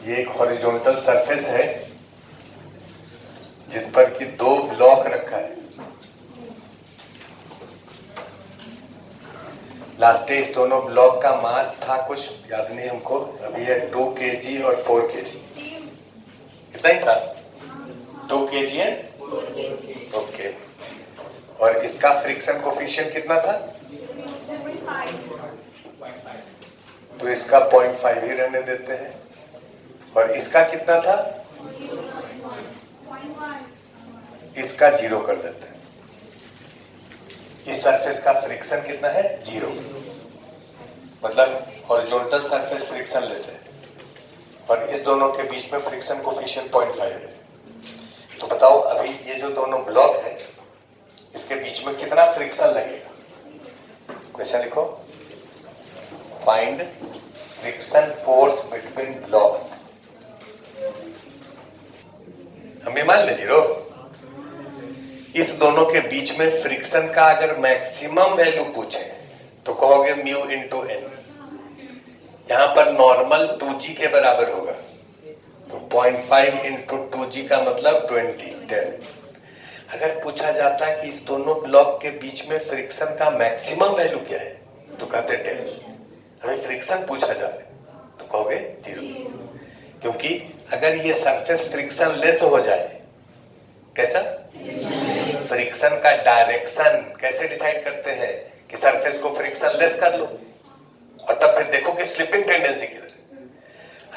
ये एक horizontal surface है जिस पर कि दो ब्लॉक रखा है। लास्ट डे इस दोनों ब्लॉक का मास था कुछ याद नहीं हमको, अभी है 2 kg और 4 kg। कितना ही था? 2 kg है। ओके, और इसका फ्रिक्शन कोफिशिएंट कितना था? तो इसका 0.5 ही रहने देते हैं। और इसका कितना था? इसका 0 कर देते हैं। इस सरफेस का फ्रिक्शन कितना है? 0। मतलब हॉरिजॉन्टल सरफेस फ्रिक्शनलेस है और इस दोनों के बीच में फ्रिक्शन कोफिशिएंट 0.5 है। तो बताओ अभी ये जो दोनों ब्लॉक है इसके बीच में कितना फ्रिक्शन लगेगा? क्वेश्चन लिखो, find friction force between blocks. हम ये मान ले 0। इस दोनों के बीच में फ्रिक्शन का अगर मैक्सिमम वैल्यू पूछे तो कहोगे म्यू इंटू एन। यहां पर नॉर्मल 2g के बराबर होगा, तो 0.5 इंटू 2g का मतलब 10। अगर पूछा जाता है कि इस दोनों ब्लॉक के बीच में फ्रिक्शन का मैक्सिमम वैल्यू क्या है तो कहते 10। हमें फ्रिक्शन पूछा जा रहा है तो कहोगे 0, क्योंकि अगर ये सरफेस फ्रिक्शन लेस हो जाए, कैसा फ्रिक्शन का डायरेक्शन कैसे डिसाइड करते हैं कि सरफेस को फ्रिक्शन लेस कर लो और तब फिर देखो कि स्लिपिंग टेंडेंसी किधर।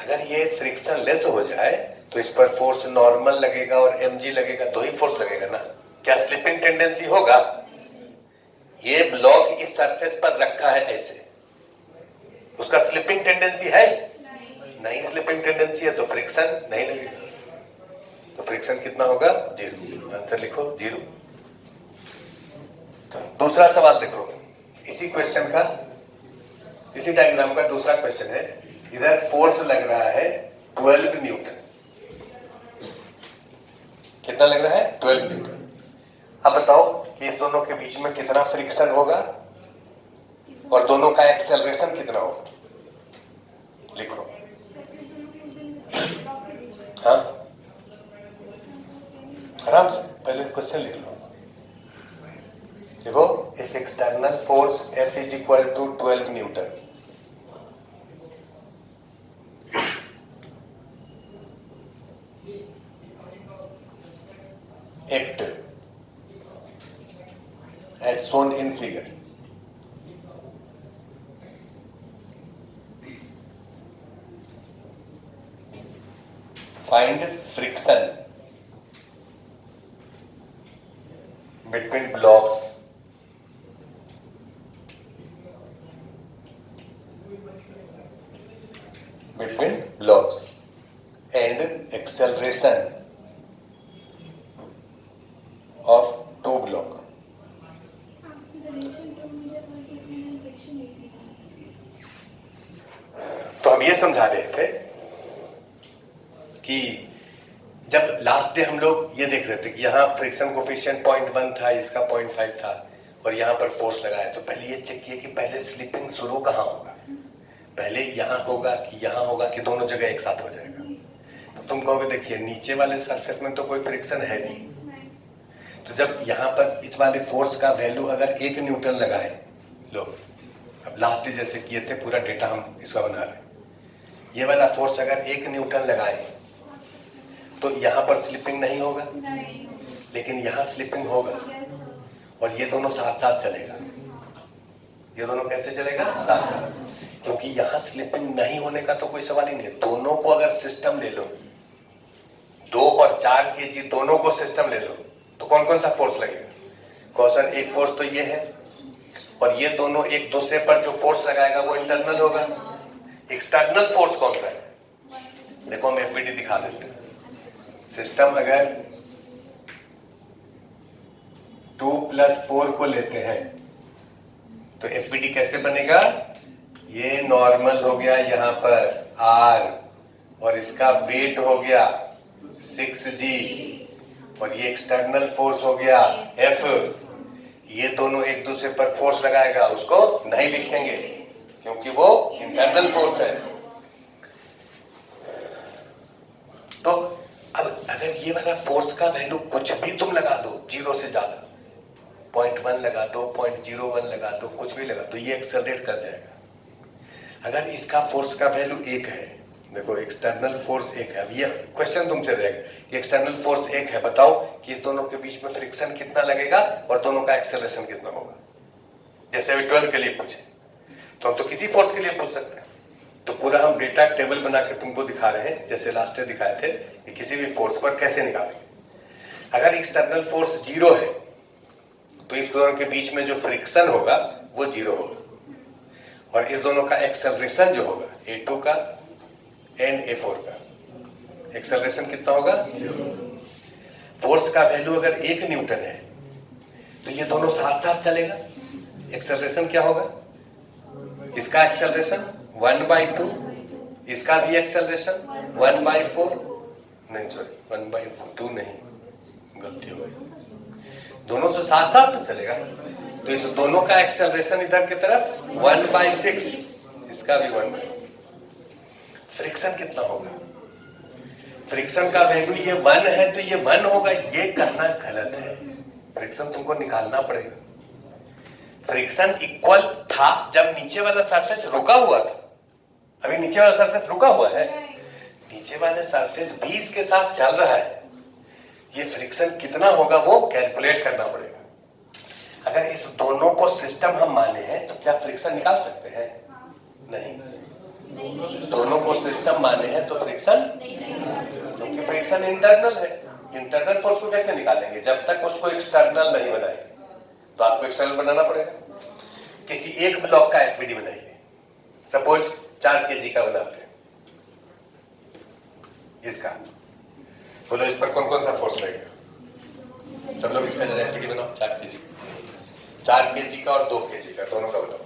अगर ये फ्रिक्शन लेस हो जाए तो इस पर फोर्स नॉर्मल लगेगा और mg लगेगा, दो ही फोर्स लगेगा ना। क्या स्लिपिंग टेंडेंसी होगा? ये ब्लॉक इस सरफेस पर रखा है ऐसे, उसका स्लिपिंग टेंडेंसी है? नहीं स्लिपिंग टेंडेंसी है तो फ्रिक्शन नहीं लगेगा। तो फ्रिक्शन कितना होगा? 0। आंसर लिखो 0। दूसरा सवाल देखो, इसी क्वेश्चन का, इसी डायग्राम का दूसरा क्वेश्चन है। इधर फोर्स लग रहा है 12 न्यूटन। कितना लग रहा है? 12 न्यूटन। अब बताओ कि इस दोनों के बीच में कितना फ्रिक्शन होगा और दोनों का एक्सेलरेशन कितना होगा? लिखो। हाँ आराम से पहले क्वेश्चन लिख लो। देखो, if external force F is equal to 12 newton, act as shown in figure. Find friction between blocks and acceleration of two block. तो हम ये समझा रहे थे कि जब लास्ट डे हम लोग ये देख रहे थे कि यहाँ फ्रिक्शन कोफिशिएंट 0.1 था, इसका 0.5 था और यहाँ पर फोर्स लगाया, तो पहले ये चेक किया कि पहले स्लिपिंग शुरू कहाँ होगा, पहले यहाँ होगा कि यहाँ होगा कि दोनों जगह एक साथ हो जाएगा। तो तुम कहोगे देखिए नीचे वाले सरफेस में तो कोई फ्रिक्शन है नहीं, तो जब यहाँ पर इस वाले फोर्स का वैल्यू अगर 1 न्यूटन लगाए, लो अब लास्ट डे जैसे किए थे पूरा डेटा हम इसका बना रहे हैं, ये वाला फोर्स अगर 1 न्यूटन लगाए तो यहाँ पर स्लिपिंग नहीं होगा, लेकिन यहाँ स्लिपिंग होगा और ये दोनों साथ साथ चलेगा। ये दोनों कैसे चलेगा? साथ साथ, क्योंकि यहाँ स्लिपिंग नहीं होने का तो कोई सवाल ही नहीं है। दोनों को अगर सिस्टम ले लो, 2 और 4 kg दोनों को सिस्टम ले लो तो कौन कौन सा फोर्स लगेगा? कौन? एक फोर्स तो ये है और ये दोनों एक दूसरे पर जो फोर्स लगाएगा वो इंटरनल होगा। एक्सटर्नल फोर्स कौन सा है? देखो हम एफबीडी दिखा देते हैं। सिस्टम अगर 2 + 4 को लेते हैं तो एफबीडी कैसे बनेगा? ये नॉर्मल हो गया यहाँ पर R और इसका वेट हो गया 6G और ये एक्सटर्नल फोर्स हो गया F। ये दोनों एक दूसरे पर फोर्स लगाएगा, उसको नहीं लिखेंगे क्योंकि वो इंटरनल फोर्स है। तो अब अगर ये वाला फोर्स का वैल्यू कुछ भी तुम लगा दो, 0 से ज्यादा, 0.1 लगा दो, 0.01 लगा दो, कुछ भी लगा दो, ये एक्सेलरेट कर जाएगा। अगर इसका फोर्स का वैल्यू 1 है, देखो एक्सटर्नल फोर्स 1 है, अब ये क्वेश्चन तुमसे रहेगा कि एक्सटर्नल फोर्स 1 है, बताओ कि इस दोनों के बीच में फ्रिक्शन कितना लगेगा और दोनों का एक्सेलरेशन कितना होगा। जैसे अभी 12 के लिए पूछे तो हम तो किसी फोर्स के लिए पूछ सकते हैं, तो पूरा हम डेटा टेबल बना के तुमको दिखा रहे हैं, जैसे लास्ट ईयर दिखाए थे कि किसी भी फोर्स पर कैसे निकालेंगे। अगर एक्सटर्नल फोर्स 0 है तो इस दोनों के बीच में जो फ्रिक्शन होगा वो 0 होगा, और इस दोनों का एक्सेलरेशन जो होगा A2 का एंड A4 का एक्सेलरेशन कितना होगा। फोर्स का वैल्यू अगर 1 न्यूटन है तो ये दोनों साथ साथ चलेगा, एक्सेलरेशन क्या होगा, इसका एक्सेलरेशन 1/2, इसका भी एक्सेलरेशन 1/4, नहीं सॉरी 1/2 नहीं, गलती हो गई, दोनों तो साथ साथ तो चलेगा, तो इस दोनों का एक्सेलरेशन इधर की तरफ 1/6, इसका भी 1/6। फ्रिक्शन कितना होगा, फ्रिक्शन का वैल्यू ये 1 है तो ये 1 होगा, ये कहना गलत है, फ्रिक्शन तुमको निकालना पड़ेगा। फ्रिक्शन इक्वल था जब नीचे वाला सरफेस रुका हुआ था, अभी नीचे वाला सरफेस रुका हुआ है, नीचे वाले सरफेस भी इसके साथ चल रहा है, ये फ्रिक्शन कितना होगा वो कैलकुलेट करना पड़ेगा। अगर इस दोनों को सिस्टम हम माने हैं तो क्या फ्रिक्शन निकाल सकते हैं, नहीं, दोनों को सिस्टम माने हैं तो फ्रिक्शन, क्योंकि फ्रिक्शन इंटरनल है, इंटरनल फोर्स को कैसे निकालेंगे जब तक उसको एक्सटर्नल नहीं बनाएंगे, तो आपको एक्सटर्नल बनाना पड़ेगा। किसी एक ब्लॉक का एफबीडी बनाइए, सपोज 4 kg का बनाते हैं, इसका बोलो इस पर कौन कौन सा फोर्स लगेगा, सब लोग इसका जरा एफबीडी बनाओ, 4 kg का और 2 kg का, दोनों का बनाओ।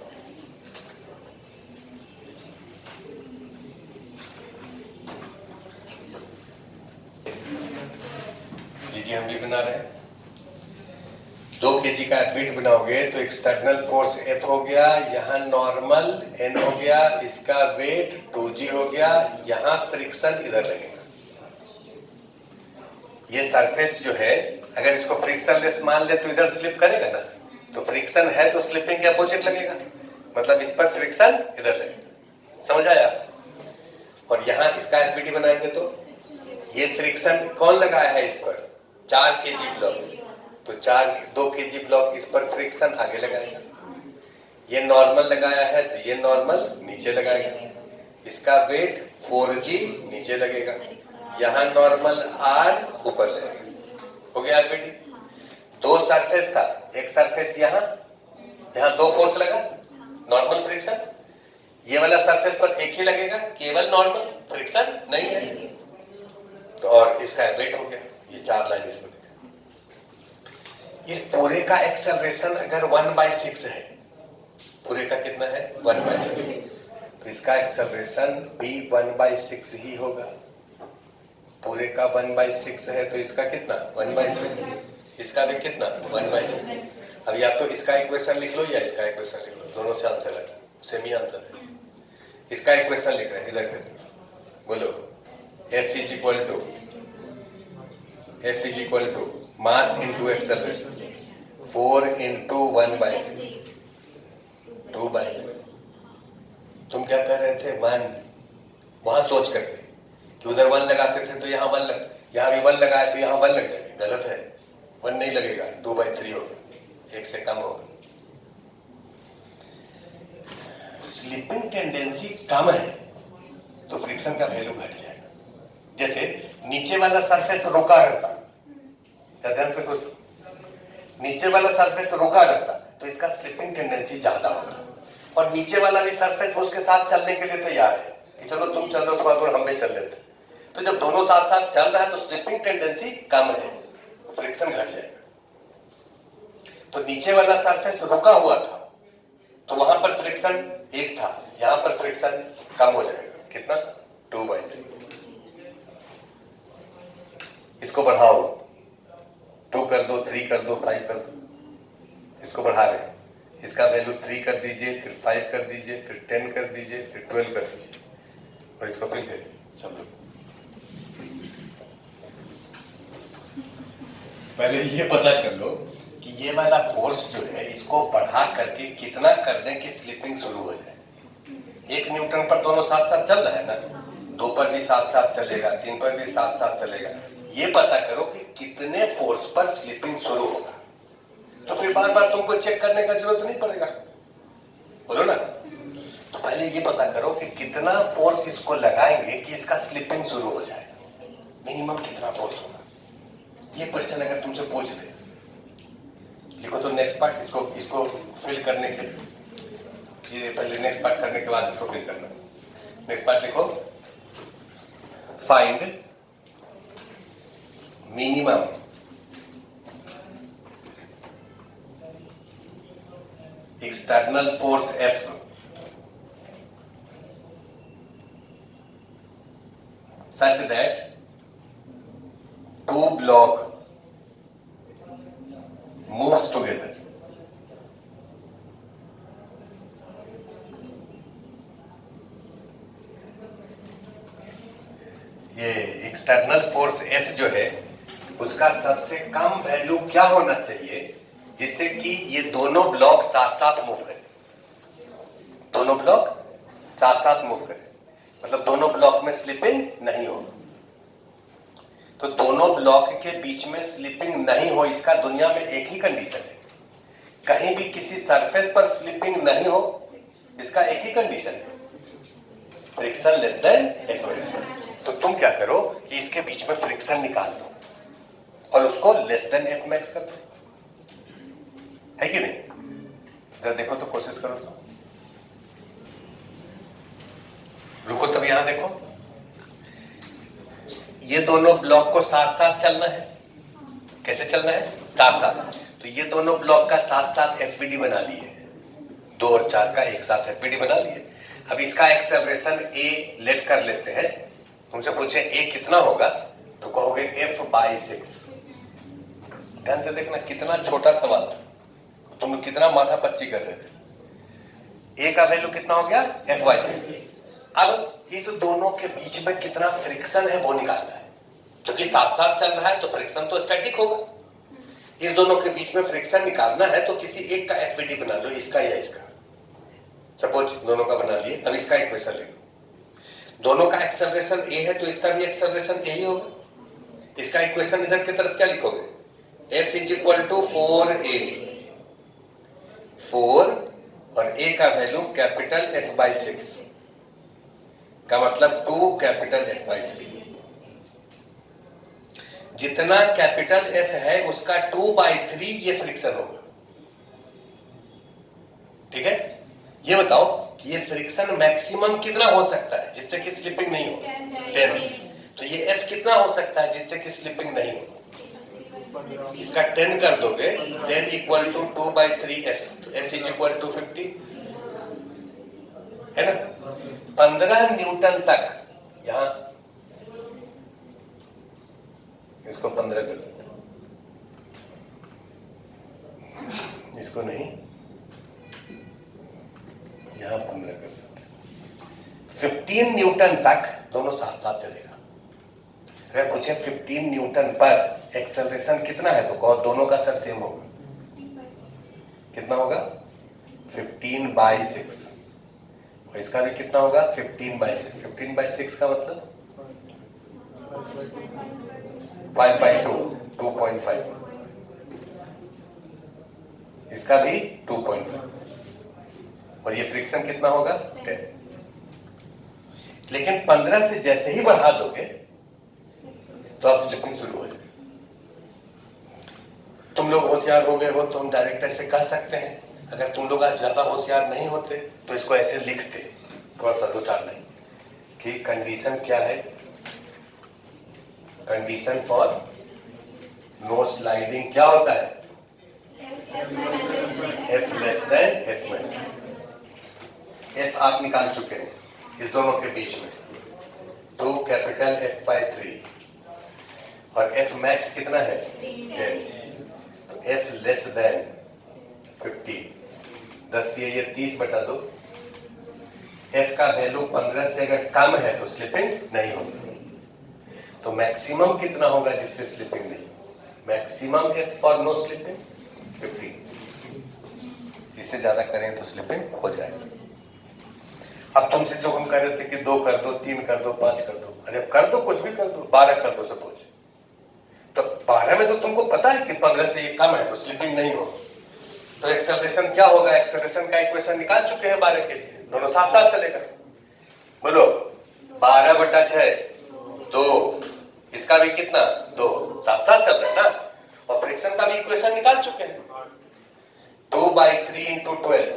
लीजिए हम भी बना रहे हैं, 2 kg का एफबीड बनाओगे तो एक्सटर्नल फोर्स F हो गया, यहाँ नॉर्मल N हो गया, इसका वेट 2G हो गया, यहाँ फ्रिक्शन इधर लगेगा। ये सरफेस जो है अगर इसको फ्रिक्शन लेस मान ले तो इधर स्लिप करेगा ना, तो फ्रिक्शन है तो स्लिपिंग के अपोजिट लगेगा, मतलब इस पर फ्रिक्शन इधर लगेगा, समझ आया। और यहाँ इसका एफबीडी बनाएंगे तो ये फ्रिक्शन कौन लगाया है इस पर, 4 kg ब्लॉक, तो 2 kg ब्लॉक इस पर फ्रिक्शन आगे लगाएगा, ये नॉर्मल लगाया है तो ये नॉर्मल नीचे लगाएगा, इसका वेट 4G नीचे लगेगा, यहाँ नॉर्मल R ऊपर लगेगा, हो गया एफबीडी। 2 सरफेस था, एक सरफेस यहाँ 2 फोर्स लगा, नॉर्मल फ्रिक्शन, ये वाला सरफेस पर एक ही लगेगा, केवल नॉर्मल फ्रिक्शन नहीं है, तो और इसका वेट हो गया, ये 4 लाइन इसमें इस पूरे का एक्सेलरेशन अगर 1/6 है, पूरे का कितना है 1/6, तो इसका एक्सेलरेशन भी 1/6 ही होगा, पूरे का 1/6 है तो इसका कितना 1/6, इसका भी कितना 1/6। अब या तो इसका इक्वेशन लिख लो या इसका इक्वेशन लिख लो, दोनों से आंसर है, सेम ही आंसर है। इसका इक्वेशन लिख रहे हैं इधर के, बोलो F is equal to mass into acceleration, 4 into 1/6, 2/3। तुम क्या कर रहे थे 1, वहां सोच करके कि उधर 1 लगाते थे तो यहाँ 1 लग, यहाँ भी 1 लगाए तो यहाँ 1 लग जाएगा, गलत है, 1 नहीं लगेगा, 2/3 होगा, 1 से कम होगा। स्लिपिंग टेंडेंसी कम है तो फ्रिक्शन का वैल्यू घट जाएगा। जैसे नीचे वाला सरफेस रुका रहता, ध्यान से सोचो, नीचे वाला सरफेस रुका रहता तो इसका स्लिपिंग टेंडेंसी ज्यादा होता, और नीचे वाला भी सरफेस उसके साथ चलने के लिए तैयार है कि चलो तुम चल रहे हो, थोड़ा दूर हम भी चल लेते, तो जब दोनों साथ साथ चल रहा है तो स्लिपिंग टेंडेंसी कम है, फ्रिक्शन घट जाएगा। तो नीचे वाला सरफेस रुका हुआ था तो वहां पर फ्रिक्शन 1 था, यहां पर फ्रिक्शन कम हो जाएगा, कितना 2/3। इसको बढ़ाओ, 2 कर दो, 3 कर दो, 5 कर दो, इसको बढ़ा रहे हैं, इसका वैल्यू 3 कर दीजिए, फिर 5 कर दीजिए, फिर 10 कर दीजिए, फिर 12 कर दीजिए, और इसको फिर करिए सब लोग। पहले ये पता कर लो कि ये वाला फोर्स जो है इसको बढ़ा करके कितना कर दें कि स्लिपिंग शुरू हो जाए। 1 न्यूटन पर दोनों साथ साथ चल रहा है ना, 2 पर भी साथ साथ चलेगा, 3 पर भी साथ साथ चलेगा। ये पता करो कि कितने फोर्स पर स्लिपिंग शुरू होगा, तो फिर बार बार तुमको चेक करने का जरूरत नहीं पड़ेगा। बोलो ना। तो पहले ये पता करो कि कितना फोर्स इसको लगाएंगे कि इसका स्लिपिंग शुरू हो जाए, मिनिमम कितना फोर्स होगा। ये क्वेश्चन अगर तुमसे पूछ दे, लिखो तो नेक्स्ट पार्ट, इसको फिल करने के, ये पहले नेक्स्ट पार्ट करने के बाद इसको फिल करना। नेक्स्ट पार्ट लिखो, find minimum external force F such that two block moves together. ये एक्सटर्नल फोर्स F जो है उसका सबसे कम वैल्यू क्या होना चाहिए जिससे कि ये दोनों ब्लॉक साथ साथ मूव करें। दोनों ब्लॉक साथ साथ मूव करें मतलब दोनों ब्लॉक में स्लिपिंग नहीं हो। तो दोनों ब्लॉक के बीच में स्लिपिंग नहीं हो, इसका दुनिया में एक ही कंडीशन है। कहीं भी किसी सरफेस पर स्लिपिंग नहीं हो, इसका एक ही कंडीशन है, फ्रिक्शन लेस देन F। तो तुम क्या करो कि इसके बीच में फ्रिक्शन निकाल लो और उसको लेस देन F मैक्स कर दो, है कि नहीं। जरा देखो तो, कोशिश करो तो। रुको तब यहां देखो, ये दोनों ब्लॉक को साथ साथ चलना है। कैसे चलना है? साथ साथ। तो ये दोनों ब्लॉक का साथ साथ एफबीडी बना लिए, 2 और 4 का एक साथ एफबीडी बना लिए। अब इसका एक्सेलरेशन a लेट कर लेते हैं। तुमसे पूछे a कितना होगा तो कहोगे F/6। ध्यान से देखना, कितना छोटा सवाल था, तुम लोग कितना माथा पच्ची कर रहे थे। a का वैल्यू कितना हो गया? F/6। अब इस दोनों के बीच में कितना फ्रिक्शन है वो निकालना है। क्योंकि साथ साथ चल रहा है तो फ्रिक्शन तो स्टैटिक होगा। इस दोनों के बीच में फ्रिक्शन निकालना है तो किसी एक का एफबीडी बना लो, इसका या इसका। सपोज दोनों का बना लिए। अब इसका इक्वेशन लिखो, दोनों का एक्सेलरेशन a है तो इसका भी एक्सेलरेशन a ही होगा। इसका इक्वेशन इधर की तरफ क्या लिखोगे? F = 4a, 4 और a का वैल्यू कैपिटल F/6 का मतलब 2 कैपिटल F/3। जितना कैपिटल F है उसका 2/3 ये फ्रिक्शन होगा। ठीक है, ये बताओ कि ये फ्रिक्शन मैक्सिमम कितना हो सकता है जिससे कि स्लिपिंग नहीं हो? 10। तो ये F कितना हो सकता है जिससे कि स्लिपिंग नहीं हो? इसका 10 कर दोगे, 10 = 2/3 F, तो F = 50 है ना। 15 न्यूटन तक, यहां इसको 15 कर देते, इसको नहीं, यहां 15 कर देते। 15 न्यूटन तक दोनों साथ साथ चलेगा। अगर पूछे 15 न्यूटन पर एक्सेलरेशन कितना है तो कहो दोनों का सर सेम होगा। कितना होगा? 15/6। और इसका भी कितना होगा? 15/6। 15/6 का मतलब 5/2, 2.5। इसका भी 2.5। और ये फ्रिक्शन कितना होगा? 10। लेकिन 15 से जैसे ही बढ़ा दोगे तो अब स्लिपिंग शुरू हो जाएगी। तुम लोग होशियार हो गए हो तो हम डायरेक्ट ऐसे कह सकते हैं। अगर तुम लोग आज ज्यादा होशियार नहीं होते तो इसको ऐसे लिखते, थोड़ा सा 2-4 लाइन कि कंडीशन क्या है। कंडीशन फॉर नो स्लाइडिंग क्या होता है? F < F F आप निकाल चुके हैं इस दोनों के बीच में, 2 कैपिटल F/3 और F मैक्स कितना है? 10। तो F < 50। 10 दिए ये 30/2। F का वैल्यू 15 से अगर कम है तो स्लिपिंग नहीं होगी। तो मैक्सिमम कितना होगा जिससे स्लिपिंग नहीं? मैक्सिमम एफ और नो स्लिपिंग 15। इससे ज्यादा करें तो स्लिपिंग हो जाएगा। अब तुमसे जो हम कह रहे थे कि 2 कर दो, 3 कर दो, 5 कर दो, अरे कर दो, कुछ भी कर दो, 12 कर दो सपोज, तो 12 में तो तुमको पता है कि 15 से ये कम है तो स्लिपिंग नहीं हो, तो एक्सेलरेशन क्या होगा? एक्सेलरेशन का इक्वेशन निकाल चुके हैं 12 के लिए, दोनों साथ साथ चलेगा। बोलो 12/6 2, इसका भी कितना 2, साथ साथ चल रहा है ना। और फ्रिक्शन का भी इक्वेशन निकाल चुके हैं, 2/3 × 12,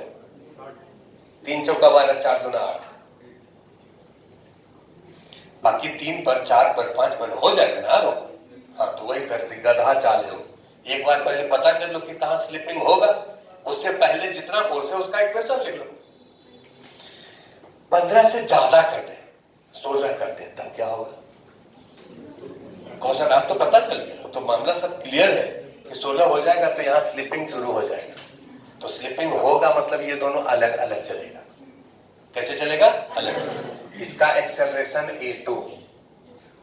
3 चौका 12, 4 दूना 8, बाकी 3 पर 4 पर 5 पर हो जाएगा ना। हाँ तो वही करते, गधा चाल है वो। एक बार पहले पता कर लो कि कहां स्लिपिंग होगा, उससे पहले जितना फोर्स है उसका इक्वेशन लिख लो। 15 से ज्यादा कर दे, 16 कर दे, तब क्या होगा? क्वेश्चन आप तो पता चल गया, तो मामला सब क्लियर है कि 16 हो जाएगा तो यहाँ स्लिपिंग शुरू हो जाएगा। तो स्लिपिंग होगा मतलब ये दोनों अलग अलग चलेगा। कैसे चलेगा? अलग अलग। इसका एक्सेलरेशन a2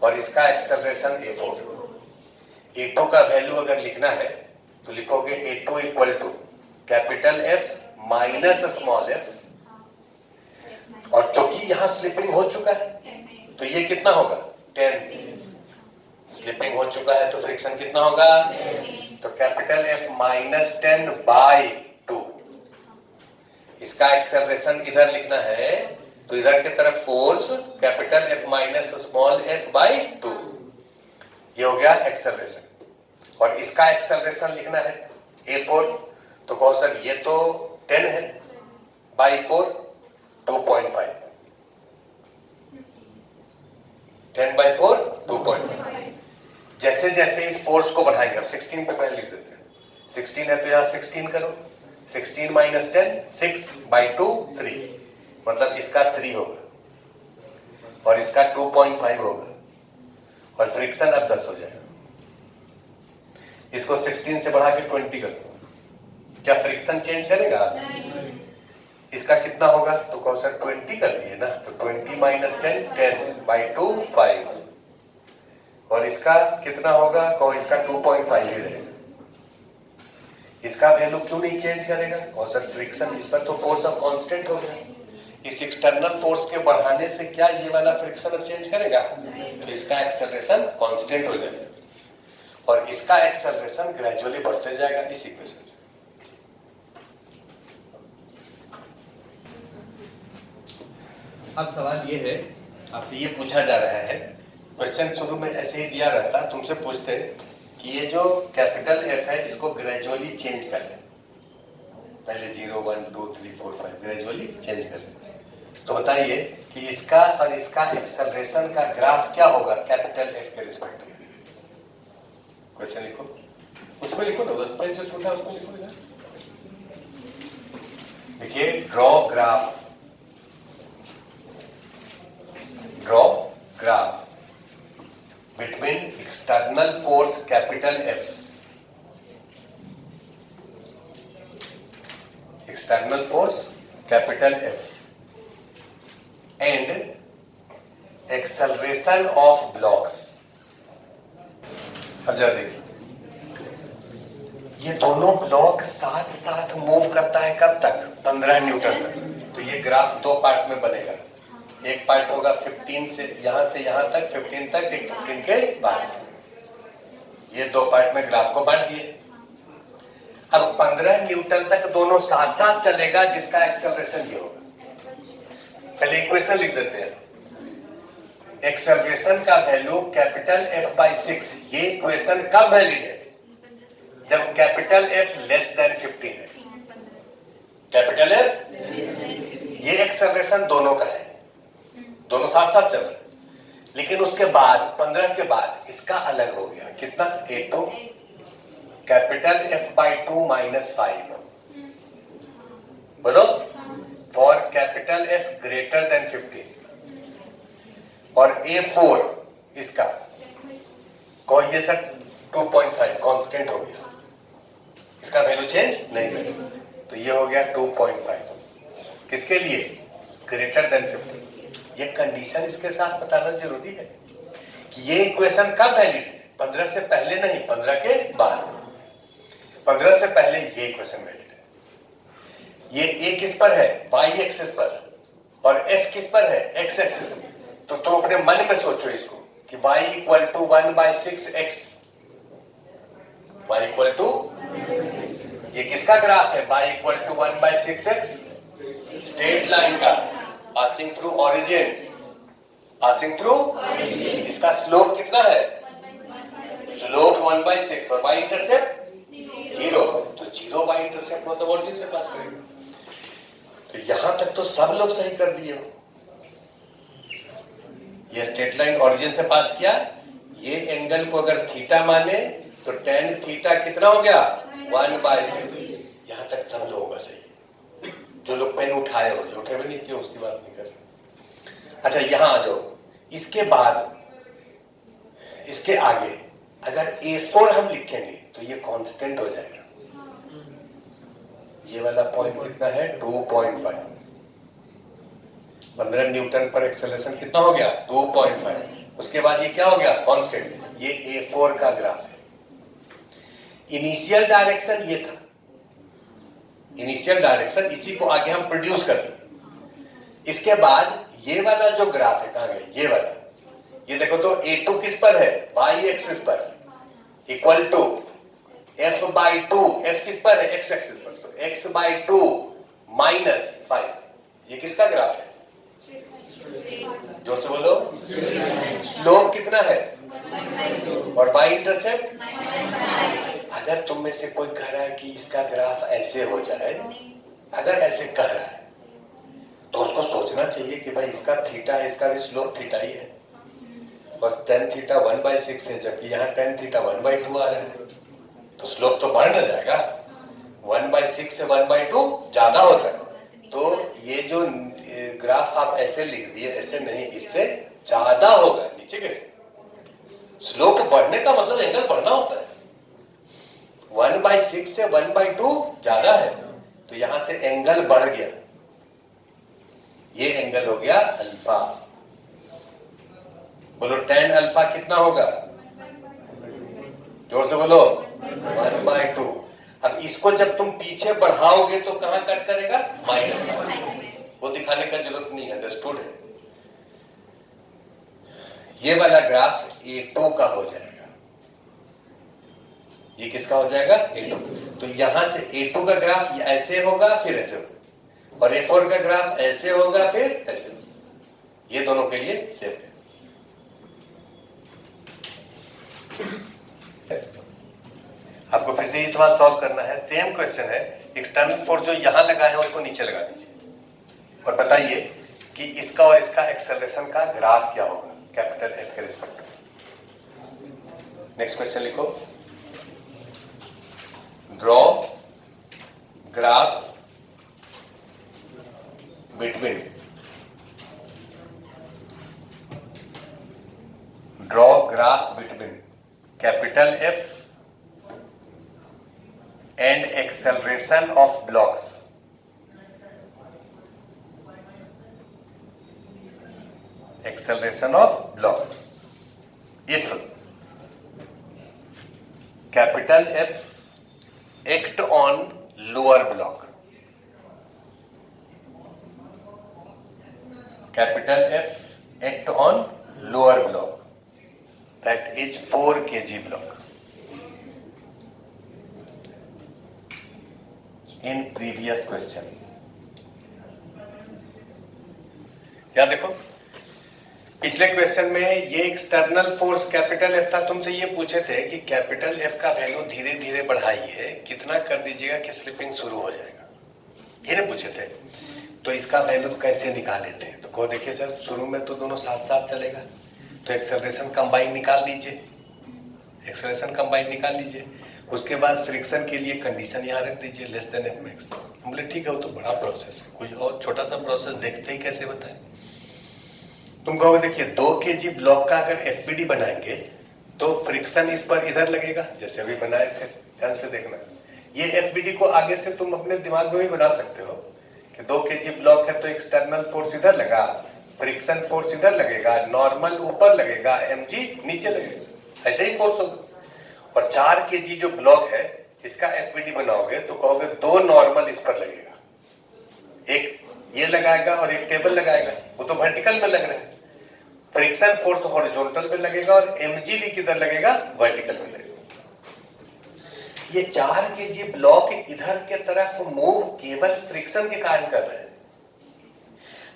और इसका एक्सेलरेशन a4। a2 का वैल्यू अगर लिखना है तो लिखोगे a2 = capital F minus small f, और चूंकि यहां स्लिपिंग हो चुका है तो ये कितना होगा? 10। स्लिपिंग हो चुका है तो फ्रिक्शन कितना होगा? तो कैपिटल F माइनस 10/2। इसका एक्सेलरेशन इधर लिखना है तो इधर की तरफ force capital F minus small f/2, ये हो गया एक्सेलरेशन। और इसका एक्सेलरेशन लिखना है a4, तो कहो सर ये तो 10 है, बाई 4 2.5, 10/4 2.5। जैसे जैसे इस फोर्स को बढ़ाएंगे, अब 16 पे पहले लिख देते हैं, 16 है तो यहाँ 16 करो, 16 - 10 6/2 3, मतलब इसका 3 होगा और इसका 2.5 होगा, और फ्रिक्शन अब 10 हो जाएगा। इसको 16 से बढ़ा के 20 कर दो, क्या फ्रिक्शन चेंज करेगा? इसका कितना होगा? तो कहो सर 20 कर दिए ना, तो 20 - 10 10/2 5, और इसका कितना होगा? कहो इसका 2.5 ही रहेगा। इसका वैल्यू क्यों नहीं चेंज करेगा? कहो सर फ्रिक्शन, इस पर तो फोर्स अब कांस्टेंट हो गया, इस एक्सटर्नल फोर्स के बढ़ाने से क्या ये वाला फ्रिक्शन चेंज करेगा? तो इसका एक्सेलरेशन कांस्टेंट हो जाएगा और इसका एक्सेलरेशन ग्रेजुअली बढ़ते जाएगा इस इक्वेशन से। अब सवाल ये है, आपसे ये पूछा जा रहा है, क्वेश्चन शुरू में ऐसे ही दिया रहता, तुमसे पूछते कि ये जो कैपिटल F है इसको ग्रेजुअली चेंज कर ले, पहले 0 1 2 3 4 5 ग्रेजुअली चेंज कर ले, तो बताइए कि इसका और इसका एक्सेलरेशन का ग्राफ क्या होगा कैपिटल F के रिस्पेक्ट में? क्वेश्चन लिखो, उसमें लिखो, तो 10 पॉइंट जो छोटा उसमें लिखो। देखिए draw graph between external force capital F, external force capital F and acceleration of blocks। अब जरा देखिए, ये दोनों ब्लॉक साथ साथ मूव करता है कब तक? 15 न्यूटन तक। तो ये ग्राफ 2 पार्ट में बनेगा, एक पार्ट होगा 15 से यहां तक, 15 तक, एक 15 के बाद। ये 2 पार्ट में ग्राफ को बांट दिए। अब 15 न्यूटन तक दोनों साथ साथ चलेगा, जिसका एक्सेलरेशन ये होगा। पहले इक्वेशन लिख देते हैं, एक्सेलरेशन का वैल्यू कैपिटल F/6। ये इक्वेशन कब वैलिड है? जब कैपिटल F <15 है। कैपिटल F, ये एक्सेलरेशन दोनों का है, दोनों साथ साथ चल रहे, लेकिन उसके बाद 15 के बाद इसका अलग हो गया, कितना? a2 कैपिटल F/2 - 5, बोलो, for capital F greater than 15, और a4 इसका को ये सर 2.5 कांस्टेंट हो गया, इसका वैल्यू चेंज नहीं करेगा, तो ये हो गया 2.5 किसके लिए? Greater than 15। ये कंडीशन इसके साथ बताना जरूरी है कि ये इक्वेशन कब वैलिड है? 15 से पहले नहीं, 15 के बाद। 15 से पहले ये इक्वेशन वैलिड है। ये a किस पर है, y एक्सिस पर, और f किस पर है, x एक्सिस पर। तो तुम अपने मन में सोचो इसको कि y equal to 1/6x, y equal to, ये किसका ग्राफ है, y equal to 1/6x, straight line का, passing through origin, passing through, इसका स्लोप कितना है, स्लोप 1/6 और y इंटरसेप्ट 0, तो 0 y इंटरसेप्ट मतलब ओरिजिन से पास करेगा। तो यहां तक तो सब लोग सही कर दिए हो। ये स्ट्रेट लाइन ओरिजिन से पास किया, ये एंगल को अगर थीटा माने तो tan थीटा कितना हो गया, 1/6। यहां तक सब लोगों का सही। जो लोग पेन उठाए हो, जो उठे भी नहीं किए उसकी बात नहीं कर रहे। अच्छा यहां आ जाओ, इसके बाद, इसके आगे अगर A4 हम लिखेंगे तो ये कांस्टेंट हो जाएगा। ये वाला पॉइंट कितना है, 2.5। 15 न्यूटन पर एक्सेलरेशन कितना हो गया, 2.5। उसके बाद ये क्या हो गया, कांस्टेंट। ये A4 का ग्राफ है। इनिशियल डायरेक्शन ये था, इनिशियल डायरेक्शन, इसी को आगे हम प्रोड्यूस कर दिए। इसके बाद ये वाला जो ग्राफ है, कहां गया ये वाला, ये देखो तो A2 किस पर है, y एक्सिस पर, इक्वल टू f/2, f किस पर है, x एक्सिस पर, तो x/2 -5। ये किसका ग्राफ है, जोर से बोलो, स्लोप कितना है, और y इंटरसेप्ट। अगर तुम में से कोई कह रहा है कि इसका ग्राफ ऐसे हो जाए, अगर ऐसे कह रहा है तो उसको सोचना चाहिए कि भाई इसका थीटा है, इसका भी स्लोप थीटा ही है, बस tan थीटा 1/6 है, जबकि यहाँ tan थीटा 1/2 आ रहा है, तो स्लोप तो बढ़ ना जाएगा। 1/6 से 1/2 ज्यादा होता है। तो ये जो ग्राफ आप ऐसे लिख दिए, ऐसे नहीं, इससे ज्यादा होगा। नीचे कैसे, स्लोप बढ़ने का मतलब एंगल बढ़ना होता है। 1/6 से 1/2 ज्यादा है, तो यहां से एंगल बढ़ गया। ये एंगल हो गया अल्फा। बोलो tan अल्फा कितना होगा, जोर से बोलो, 1/2। अब इसको जब तुम पीछे बढ़ाओगे तो कहां कट करेगा, माइनस का। वो दिखाने का जरूरत नहीं है, अंडरस्टूड है। ये वाला ग्राफ A2 का हो जाएगा। ये किसका हो जाएगा, A2। तो यहां से A2 का ग्राफ ऐसे होगा, फिर ऐसे होगा, और A4 का ग्राफ ऐसे होगा, फिर ऐसे होगा। ये दोनों के लिए सेम है। आपको फिर से ये सवाल सॉल्व करना है। सेम क्वेश्चन है, एक्सटर्नल फोर्स जो यहां लगा है उसको नीचे लगा दीजिए और बताइए कि इसका और इसका एक्सेलरेशन का ग्राफ क्या होगा, कैपिटल F के रिस्पेक्ट में। नेक्स्ट क्वेश्चन लिखो, draw graph between, draw graph between capital F and acceleration of blocks. Acceleration of blocks. If capital F act on lower block, capital F act on lower block, that is 4 kg block. In previous question, क्या देखो, पिछले question में ये external force capital F था। तुमसे ये पूछे थे कि कैपिटल F का वैल्यू धीरे धीरे बढ़ाइए, कितना कर दीजिएगा कि स्लिपिंग शुरू हो जाएगा, ये नहीं पूछे थे। तो इसका वैल्यू तो कैसे निकाले थे, तो को देखिए सर, शुरू में तो दोनों साथ साथ चलेगा, तो एक्सेलरेशन कंबाइन निकाल लीजिए, एक्सेलरेशन कंबाइन निकाल लीजिए। उसके बाद फ्रिक्शन के लिए कंडीशन यहाँ रख दीजिए, लेस देन एफ मैक्स। हम बोले ठीक है, वो तो बड़ा प्रोसेस है, कोई और छोटा सा प्रोसेस देखते ही कैसे बताएं। तुम कहोगे देखिए 2 kg ब्लॉक का अगर एफबीडी बनाएंगे तो फ्रिक्शन इस पर इधर लगेगा, जैसे अभी बनाए थे, ध्यान से देखना। ये एफबीडी को आगे से तुम अपने दिमाग में भी बना सकते हो कि 2 kg ब्लॉक है तो एक्सटर्नल फोर्स इधर लगा, फ्रिक्शन फोर्स इधर लगेगा, नॉर्मल ऊपर लगेगा, mg नीचे लगेगा। ऐसे ही फोर्स होगा। और 4 kg जो ब्लॉक है इसका एफबीडी बनाओगे तो कहोगे 2 नॉर्मल इस पर लगेगा, एक ये लगाएगा और एक टेबल लगाएगा, वो तो वर्टिकल में लग रहा है। फ्रिक्शन फोर्स हॉरिजॉन्टल में लगेगा और एमजीडी किधर लगेगा, वर्टिकल में लगेगा। ये 4 kg ब्लॉक इधर के तरफ मूव केवल फ्रिक्शन के कारण कर रहे हैं।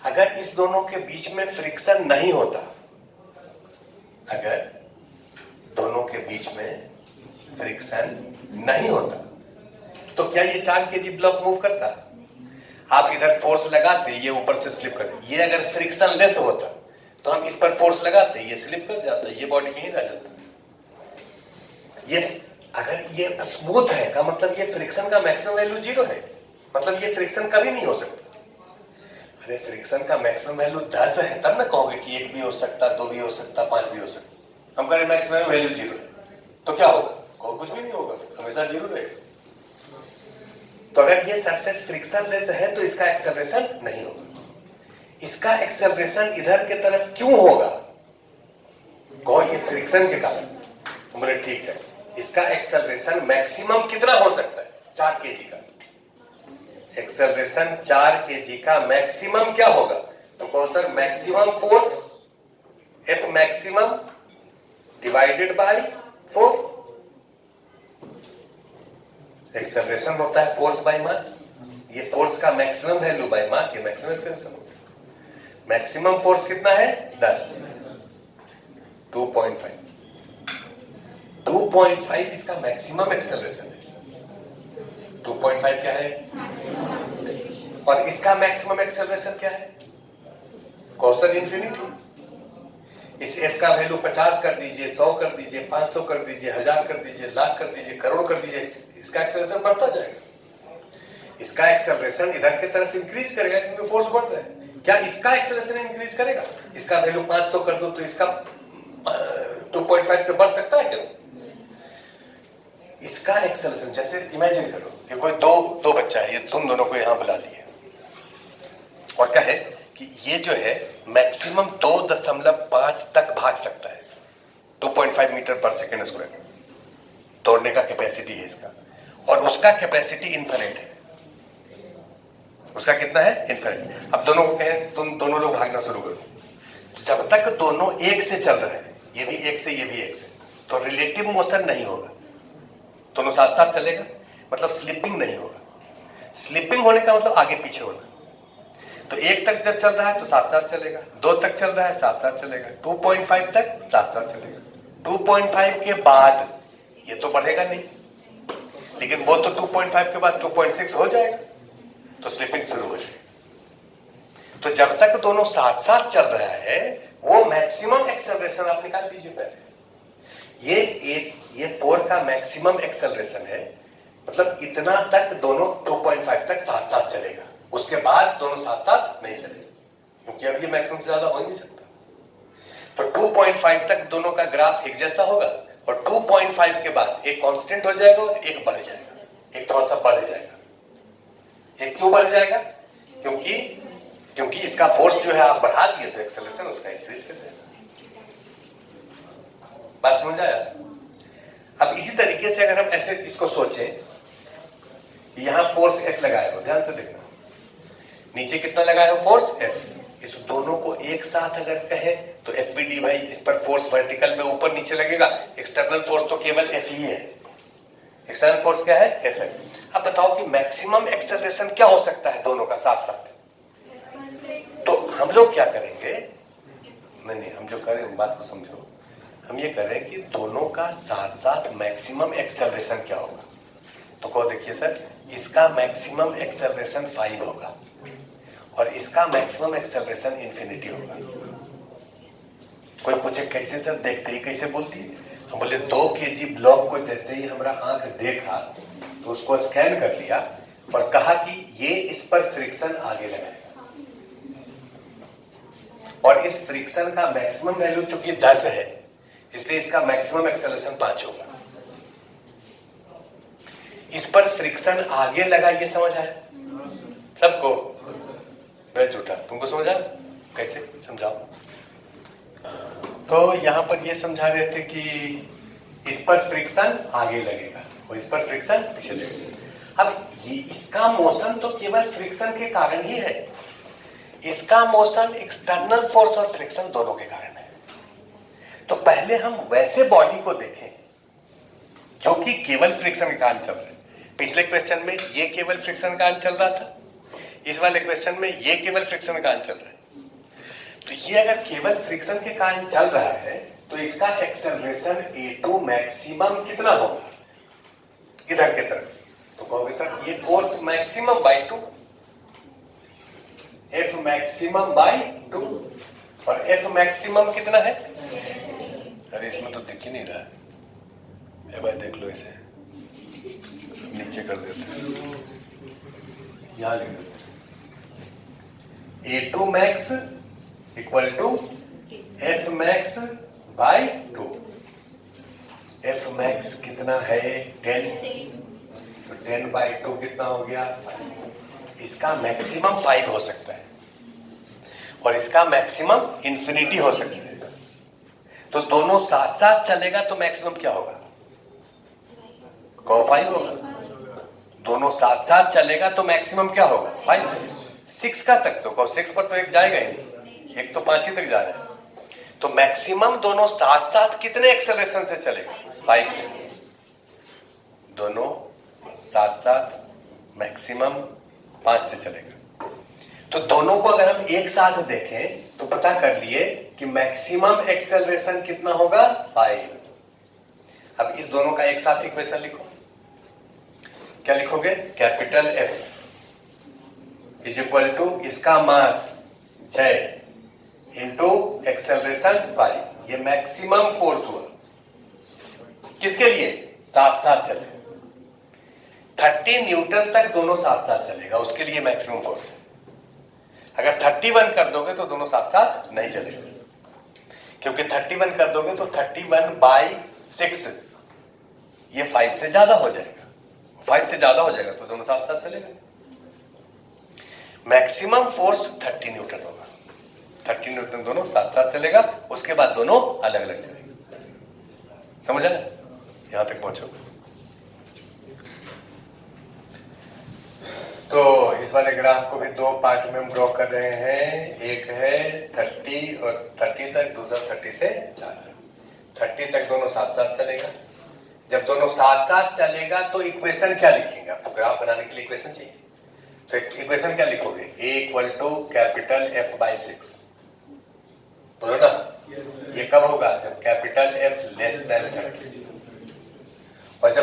अगर इस दोनों के बीच में फ्रिक्शन नहीं होता, अगर दोनों के बीच में फ्रिक्शन नहीं होता तो क्या ये 4 kg ब्लॉक मूव करता? आप इधर फोर्स लगाते, ये ऊपर से स्लिप कर, ये अगर फ्रिक्शन लेस होता तो हम इस पर फोर्स लगाते, ये स्लिप कर जाता, ये बॉडी कहीं रह जाता। ये अगर ये स्मूथ है का मतलब ये फ्रिक्शन का मैक्सिमम वैल्यू 0 है, मतलब ये फ्रिक्शन कभी नहीं हो सकता। अरे फ्रिक्शन का मैक्सिमम वैल्यू 10 है तब ना कहोगे कि 1 भी हो सकता, 2 भी हो सकता, 5 भी हो सकता। हम कह रहे मैक्सिमम वैल्यू 0 है तो क्या होगा, कुछ भी नहीं होगा, हमेशा 0 रहेगा। तो अगर ये सरफेस फ्रिक्शन लेस है तो इसका एक्सेलरेशन नहीं होगा। इसका एक्सेलरेशन इधर के तरफ क्यों होगा, कहो ये फ्रिक्शन के कारण। बोले ठीक है, इसका एक्सेलरेशन मैक्सिमम कितना हो सकता है, 4 kg का एक्सेलरेशन 4 kg का मैक्सिमम क्या होगा, तो कहो sir maximum force F maximum divided by 4। Acceleration होता है फोर्स बाय मास, ये फोर्स का मैक्सिमम वैल्यू बाय मास, ये मैक्सिमम एक्सेलरेशन होता है। मैक्सिमम फोर्स कितना है 10, 2.5 2.5 इसका मैक्सिमम एक्सेलरेशन है। 2.5 क्या है, और इसका मैक्सिमम एक्सेलरेशन क्या है, कौशल इंफिनिटी। इस f का वैल्यू 50 कर दीजिए, 100 कर दीजिए, 500 कर दीजिए, 1000 कर दीजिए, लाख कर दीजिए, करोड़ कर दीजिए, इसका एक्सेलरेशन बढ़ता जाएगा। इसका एक्सेलरेशन इधर की तरफ इंक्रीज करेगा क्योंकि फोर्स बढ़ रहा है। क्या इसका एक्सेलरेशन इंक्रीज करेगा, इसका वैल्यू 500 कर दो तो इसका 2.5 से बढ़ सकता है क्या? इसका एक्सेलरेशन, जैसे इमेजिन करो कि कोई दो बच्चा है, ये तुम दोनों को यहां बुला लिए और कहे कि ये जो है मैक्सिमम 2.5 तक भाग सकता है, 2.5 मीटर पर सेकेंड स्क्वायर दौड़ने का कैपेसिटी है इसका, और उसका कैपेसिटी इनफिनिट है। उसका कितना है, इनफिनिट। अब दोनों को कहे तुम दोनों लोग भागना शुरू करो, तो जब तक दोनों एक से चल रहे हैं, ये भी एक से ये भी एक से, तो रिलेटिव मोशन नहीं होगा, दोनों साथ साथ चलेगा, मतलब स्लिपिंग नहीं होगा। स्लिपिंग होने का मतलब आगे पीछे होना। तो 1 तक जब चल रहा है तो साथ साथ चलेगा, 2 तक चल रहा है साथ साथ चलेगा, 2.5 तक साथ साथ चलेगा। 2.5 के बाद ये तो बढ़ेगा नहीं, लेकिन वो तो 2.5 के बाद 2.6 हो जाएगा, तो स्लिपिंग शुरू हो जाएगी। तो जब तक दोनों साथ साथ चल रहा है वो मैक्सिमम एक्सेलरेशन आप निकाल लीजिए पहले। ये 4 का मैक्सिमम एक्सेलरेशन है, मतलब इतना तक दोनों 2.5 तक साथ साथ चलेगा, उसके बाद दोनों साथ साथ नहीं चलेगा, क्योंकि अब ये मैक्सिमम से ज्यादा हो ही नहीं सकता। तो 2.5 तक दोनों का ग्राफ एक जैसा होगा, और 2.5 के बाद एक कांस्टेंट हो जाएगा और एक बढ़ जाएगा, एक थोड़ा सा बढ़ जाएगा। एक क्यों बढ़ जाएगा, क्योंकि इसका फोर्स जो है आप बढ़ा दिए तो एक्सेलरेशन उसका इंक्रीज कर जाएगा। बात समझ आया? अब इसी तरीके से अगर हम ऐसे इसको सोचें, यहां फोर्स F लगाया हो, ध्यान से देखना, नीचे कितना लगाया हो फोर्स F, इस दोनों को एक साथ अगर कहे तो FBD भाई, इस पर फोर्स वर्टिकल में ऊपर नीचे लगेगा, एक्सटर्नल फोर्स तो केवल F ही है। एक्सटर्नल फोर्स क्या है, F है। अब बताओ कि मैक्सिमम एक्सेलरेशन क्या हो सकता है दोनों का साथ साथ। तो हम लोग क्या करेंगे, नहीं हम जो करें बात को समझो, हम ये करें कि दोनों का साथ साथ मैक्सिमम एक्सेलरेशन क्या होगा। तो कहो देखिए सर, इसका मैक्सिमम एक्सेलरेशन 5 होगा और इसका मैक्सिमम एक्सेलरेशन इंफिनिटी होगा। कोई पूछे कैसे सर, देखते ही कैसे बोलती है, हम बोले 2 kg ब्लॉक को जैसे ही हमारा आंख देखा तो उसको स्कैन कर लिया और कहा कि ये इस पर फ्रिक्शन आगे लगाएगा, और इस फ्रिक्शन का मैक्सिमम वैल्यू चूंकि 10 है इसलिए इसका मैक्सिमम एक्सेलरेशन 5 होगा। इस पर फ्रिक्शन आगे लगा, ये समझ आया सबको? मैं झूठा, तुमको समझ आया? कैसे समझाओ? तो यहां पर ये समझा रहे थे कि इस पर फ्रिक्शन आगे लगेगा और इस पर फ्रिक्शन पीछे लगेगा। अब ये इसका मोशन तो केवल फ्रिक्शन के कारण ही है, इसका मोशन एक्सटर्नल फोर्स और फ्रिक्शन दोनों के कारण है। तो पहले हम वैसे बॉडी को देखें जो कि केवल फ्रिक्शन के कारण चल रहे हैं। पिछले क्वेश्चन में ये केवल फ्रिक्शन के कारण चल रहा था, इस वाले क्वेश्चन में ये केवल फ्रिक्शन के कारण चल रहा है। तो ये अगर केवल फ्रिक्शन के कारण चल रहा है तो इसका एक्सेलरेशन A2 मैक्सिमम कितना होगा इधर के तरफ? तो कहोगे सर ये force maximum bye 2, F maximum bye 2, और F मैक्सिमम कितना है? अरे इसमें तो दिख ही नहीं रहा है भाई, देख लो इसे, नीचे कर देते हैं, यहां लिख देते हैं A2 max equal to F max by 2। F max कितना है? 10, तो 10 बाय 2 कितना हो गया? इसका मैक्सिमम 5 हो सकता है और इसका मैक्सिमम इंफिनिटी हो सकता है। तो दोनों साथ साथ चलेगा तो मैक्सिमम क्या होगा? 5 होगा। दोनों साथ साथ चलेगा तो मैक्सिमम क्या होगा? 5। 6 का सकते हो, 6 पर तो एक जाएगा ही नहीं, एक तो 5 ही तक जा रहा है। तो मैक्सिमम दोनों साथ साथ कितने एक्सेलरेशन से चलेगा? 5 से। दोनों साथ साथ मैक्सिमम 5 से चलेगा। तो दोनों को अगर हम एक साथ देखें तो पता कर लिए कि मैक्सिमम एक्सेलरेशन कितना होगा? 5। अब इस दोनों का एक साथ इक्वेशन लिखो। क्या लिखोगे? Capital F is equal to इसका मास 6 इंटू एक्सेलरेशन 5। ये मैक्सिमम फोर्स हुआ किसके लिए? साथ साथ चले 30 न्यूटन तक दोनों साथ साथ चलेगा, उसके लिए मैक्सिमम फोर्स है। अगर 31 कर दोगे तो दोनों साथ साथ नहीं चलेगा, क्योंकि 31 कर दोगे तो 31 बाई 6 ये 5 से ज्यादा हो जाएगा, 5 से ज्यादा हो जाएगा तो दोनों साथ साथ चलेगा। मैक्सिमम फोर्स 30 न्यूटन होगा, 30 न्यूटन दोनों साथ साथ चलेगा, उसके बाद दोनों अलग अलग चलेंगे। समझ आया? यहां तक पहुंचोगे। तो इस वाले ग्राफ को भी दो पार्ट में हम ड्रॉ कर रहे हैं। एक है 30 और 30 तक, दूसरा 30 से ज्यादा। 30 तक दोनों साथ साथ चलेगा। जब दोनों साथ साथ चलेगा तो इक्वेशन क्या लिखेंगे? आपको ग्राफ बनाने के लिए इक्वेशन चाहिए, तो इक्वेशन क्या लिखोगे? A equal to capital F by 6। बोलो ना। ये कब होगा? जब कैपिटल F लेस देन 30।